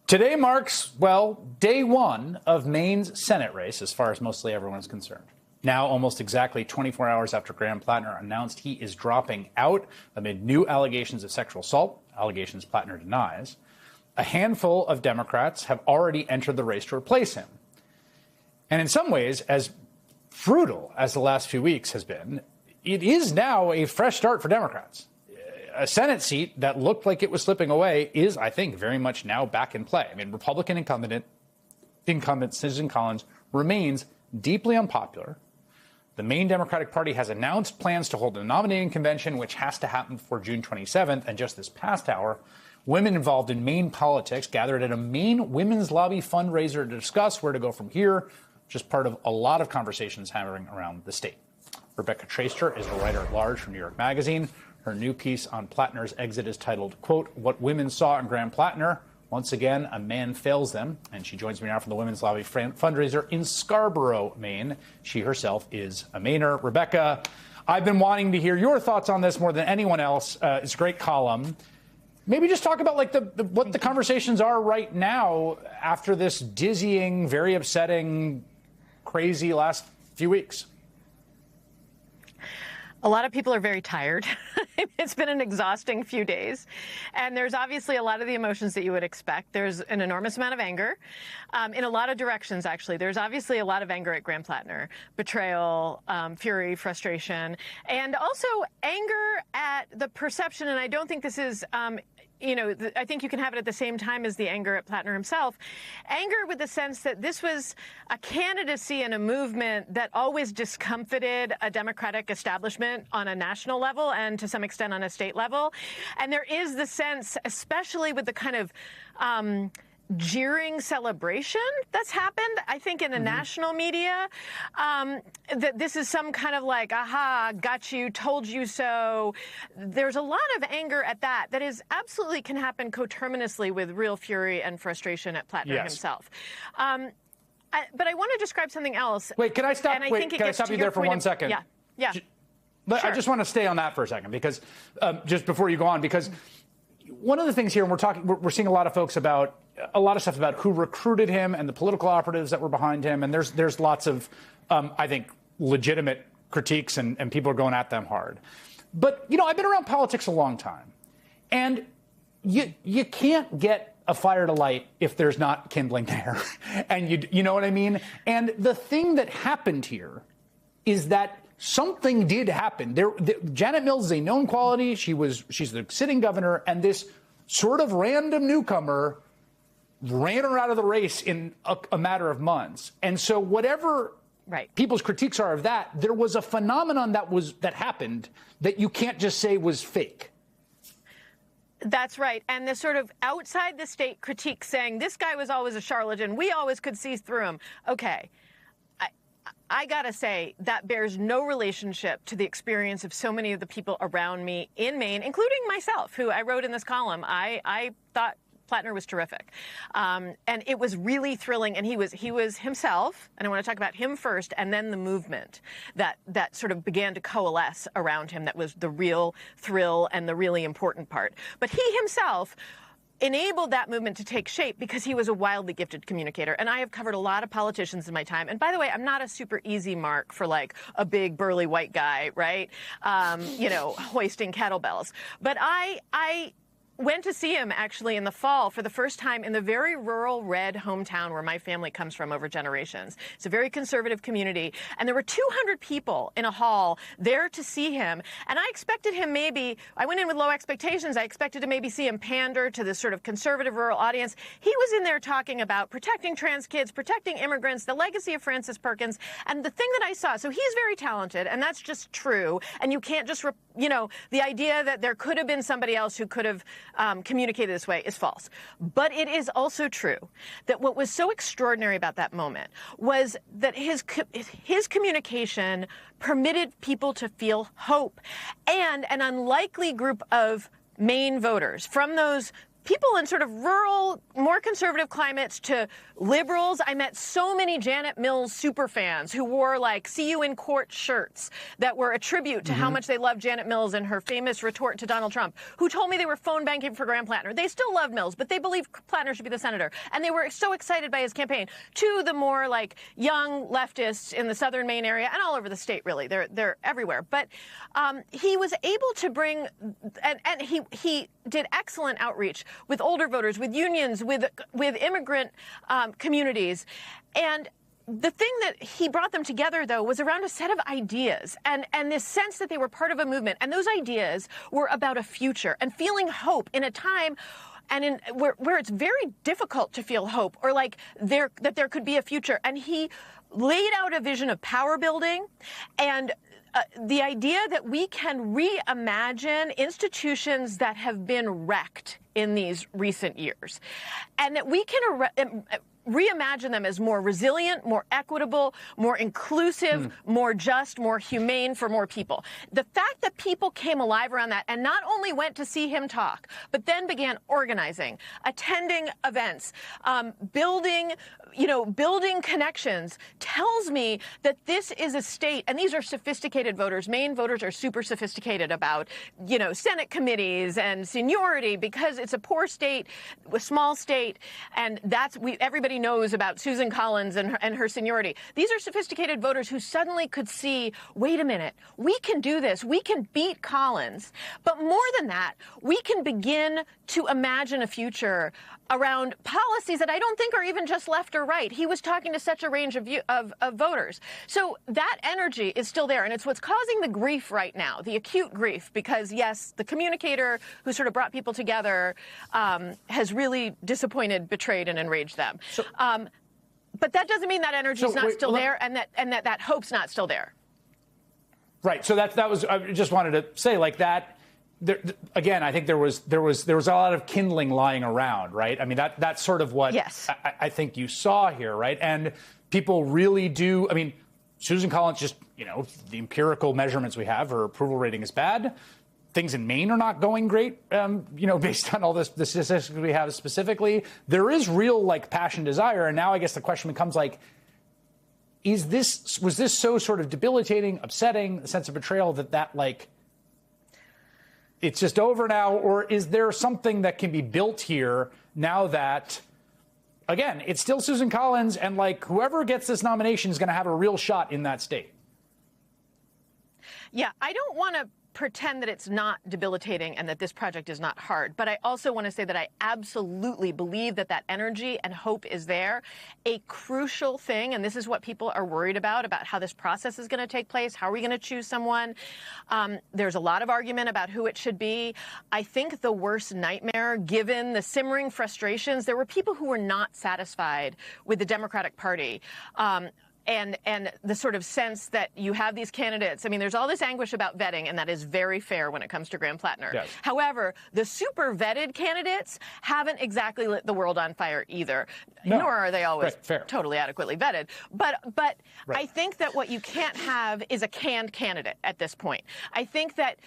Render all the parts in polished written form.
Today marks, well, day one of Maine's Senate race, as far as mostly everyone is concerned. Now, almost exactly 24 hours after Graham Plattner announced he is dropping out amid new allegations of sexual assault, allegations Plattner denies, a handful of Democrats have already entered the race to replace him. And in some ways, as brutal as the last few weeks has been, it is now a fresh start for Democrats. A Senate seat that looked like it was slipping away is, I think, very much now back in play. I mean, Republican incumbent Susan Collins remains deeply unpopular. The Maine Democratic Party has announced plans to hold a nominating convention, which has to happen before June 27th. And just this past hour, women involved in Maine politics gathered at a Maine Women's Lobby fundraiser to discuss where to go from here, just part of a lot of conversations happening around the state. Rebecca Traister is the writer-at-large for New York Magazine. Her new piece on Plattner's exit is titled, quote, "What Women Saw in Graham Plattner. Once again, a man fails them." And she joins me now from the Women's Lobby fundraiser in Scarborough, Maine. She herself is a Mainer. Rebecca, I've been wanting to hear your thoughts on this more than anyone else. It's a great column. Maybe just talk about like what the conversations are right now after this dizzying, very upsetting, crazy last few weeks. A lot of people are very tired. It's been an exhausting few days. And there's obviously a lot of the emotions that you would expect. There's an enormous amount of anger in a lot of directions, actually. There's obviously a lot of anger at Graham Plattner, betrayal, fury, frustration, and also anger at the perception. And I don't think this is I think you can have it at the same time as the anger at Plattner himself. Anger with the sense that this was a candidacy and a movement that always discomfited a Democratic establishment on a national level and to some extent on a state level. And there is the sense, especially with the kind of jeering celebration that's happened, I think, in the national media, that this is some kind of like, aha, got you, told you so. There's a lot of anger at that is absolutely can happen coterminously with real fury and frustration at Plattner himself. But I want to describe something else. Wait, can I stop? Can I stop you there for 1 second? Yeah. But sure. I just want to stay on that for a second, because just before you go on, because one of the things here, and we're seeing a lot of folks about a lot of stuff about who recruited him and the political operatives that were behind him. And there's lots of, I think, legitimate critiques and people are going at them hard. But, I've been around politics a long time, and you can't get a fire to light if there's not kindling there. And you know what I mean? And the thing that happened here is that something did happen. Janet Mills is a known quality. She's the sitting governor, and this sort of random newcomer ran her out of the race in a matter of months. And so whatever people's critiques are of that, there was a phenomenon that happened that you can't just say was fake. That's right. And the sort of outside the state critique saying this guy was always a charlatan, we always could see through him. Okay. I got to say, that bears no relationship to the experience of so many of the people around me in Maine, including myself, who I wrote in this column. I thought Plattner was terrific. And it was really thrilling. And he was himself, and I want to talk about him first, and then the movement that sort of began to coalesce around him. That was the real thrill and the really important part. But he himself enabled that movement to take shape because he was a wildly gifted communicator. And I have covered a lot of politicians in my time. And by the way, I'm not a super easy mark for like a big burly white guy, right? Hoisting kettlebells. But I went to see him actually in the fall for the first time in the very rural red hometown where my family comes from over generations. It's a very conservative community. And there were 200 people in a hall there to see him. And I expected him I went in with low expectations. I expected to maybe see him pander to this sort of conservative rural audience. He was in there talking about protecting trans kids, protecting immigrants, the legacy of Frances Perkins. And the thing that I saw, so he's very talented, and that's just true. And you can't just, the idea that there could have been somebody else who could have communicated this way is false. But it is also true that what was so extraordinary about that moment was that his communication permitted people to feel hope, and an unlikely group of Maine voters from those people in sort of rural, more more conservative climates to liberals. I met so many Janet Mills superfans who wore like "See You in Court" shirts that were a tribute to how much they loved Janet Mills and her famous retort to Donald Trump, who told me they were phone banking for Graham Plattner. They still love Mills, but they believe Plattner should be the senator. And they were so excited by his campaign. To the more like young leftists in the southern Maine area and all over the state, really. They're everywhere. But he was able to bring, and he did excellent outreach with older voters, with unions, with immigrant communities. And the thing that he brought them together, though, was around a set of ideas and this sense that they were part of a movement. And those ideas were about a future and feeling hope in a time and where it's very difficult to feel hope or like there could be a future. And he laid out a vision of power building and the idea that we can reimagine institutions that have been wrecked in these recent years, and that we can reimagine them as more resilient, more equitable, more inclusive, more just, more humane for more people. The fact that people came alive around that and not only went to see him talk, but then began organizing, attending events, building connections, tells me that this is a state, and these are sophisticated voters. Maine voters are super sophisticated about, Senate committees and seniority because it's a poor state, a small state, and everybody knows about Susan Collins and her seniority. These are sophisticated voters who suddenly could see, wait a minute, we can do this. We can beat Collins. But more than that, we can begin to imagine a future around policies that I don't think are even just left or right. He was talking to such a range of voters. So that energy is still there, and it's what's causing the grief right now, the acute grief, because, yes, the communicator who sort of brought people together has really disappointed, betrayed, and enraged them. But that doesn't mean that energy is not still there and that hope's not still there. Right. So that was, I just wanted to say like that. Again, I think there was a lot of kindling lying around, right? I mean, that's sort of what I think you saw here, right? And people really do. I mean, Susan Collins, just, the empirical measurements we have, her approval rating is bad. Things in Maine are not going great, based on all the statistics we have specifically. There is real passion, desire. And now I guess the question becomes was this so sort of debilitating, upsetting, a sense of betrayal that it's just over now? Or is there something that can be built here now that, again, it's still Susan Collins and whoever gets this nomination is going to have a real shot in that state? Yeah, I don't want to pretend that it's not debilitating and that this project is not hard. But I also want to say that I absolutely believe that energy and hope is there. A crucial thing, and this is what people are worried about how this process is going to take place. How are we going to choose someone? There's a lot of argument about who it should be. I think the worst nightmare, given the simmering frustrations, there were people who were not satisfied with the Democratic Party. And the sort of sense that you have these candidates. I mean, there's all this anguish about vetting, and that is very fair when it comes to Graham Plattner. Yes. However, the super vetted candidates haven't exactly lit the world on fire either, no. Nor are they always fair. Totally adequately vetted. But I think that what you can't have is a canned candidate at this point. I think that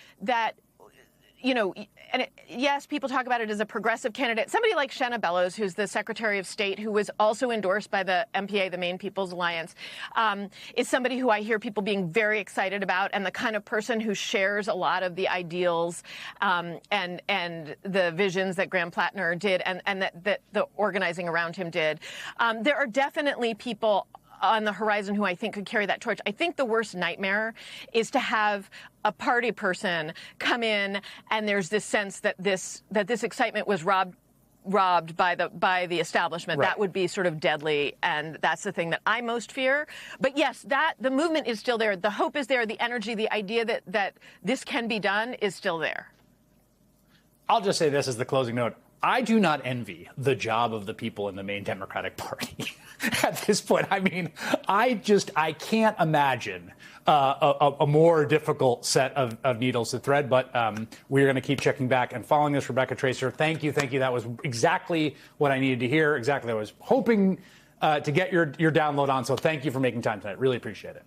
yes, people talk about it as a progressive candidate. Somebody like Shenna Bellows, who's the Secretary of State, who was also endorsed by the MPA, the Maine People's Alliance, is somebody who I hear people being very excited about, and the kind of person who shares a lot of the ideals and the visions that Graham Plattner did and that the organizing around him did. There are definitely people on the horizon who I think could carry that torch. I think the worst nightmare is to have a party person come in and there's this sense that this excitement was robbed by the establishment. Right. That would be sort of deadly, and that's the thing that I most fear. But yes, the movement is still there. The hope is there. The energy, the idea that this can be done is still there. I'll just say this as the closing note. I do not envy the job of the people in the Maine Democratic Party at this point. I mean, I can't imagine a more difficult set of needles to thread. But we're going to keep checking back and following this. Rebecca Traister, thank you. That was exactly what I needed to hear, exactly what I was hoping to get your download on. So thank you for making time tonight. Really appreciate it.